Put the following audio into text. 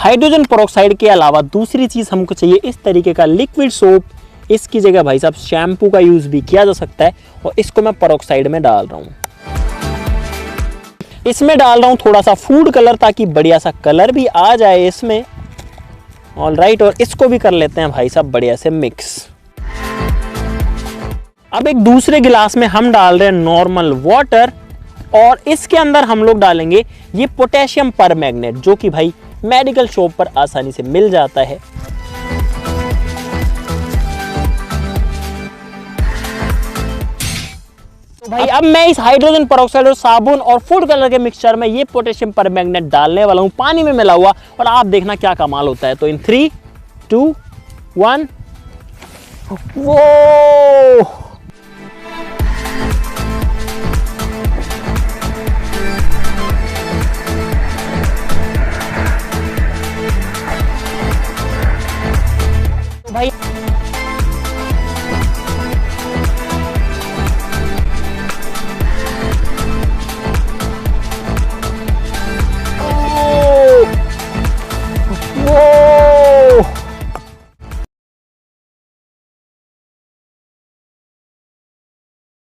Hydrogen peroxide के अलावा दूसरी चीज हमको चाहिए इस तरीके का लिक्विड सोप। इसकी जगह भाई साहब शैम्पू का यूज भी किया जा सकता है और इसको मैं पेरोक्साइड में डाल रहा हूँ। इसमें डाल रहा हूँ थोड़ा सा फूड कलर ताकि बढ़िया सा कलर भी आ जाए इसमें। ऑलराइट, और इसको भी कर लेते हैं भाई साहब बढ़िया से मिक्स। अब एक दूसरे गिलास में हम डाल रहे हैं नॉर्मल वाटर और इसके अंदर हम लोग डालेंगे ये पोटेशियम परमैंगनेट, जो कि भाई मेडिकल शॉप पर आसानी से मिल जाता है। तो भाई अब मैं इस हाइड्रोजन पेरोक्साइड और साबुन और फूड कलर के मिक्सचर में ये पोटेशियम परमैंगनेट डालने वाला हूं पानी में मिला हुआ, और आप देखना क्या कमाल होता है। तो इन 3, 2, 1 वो भाई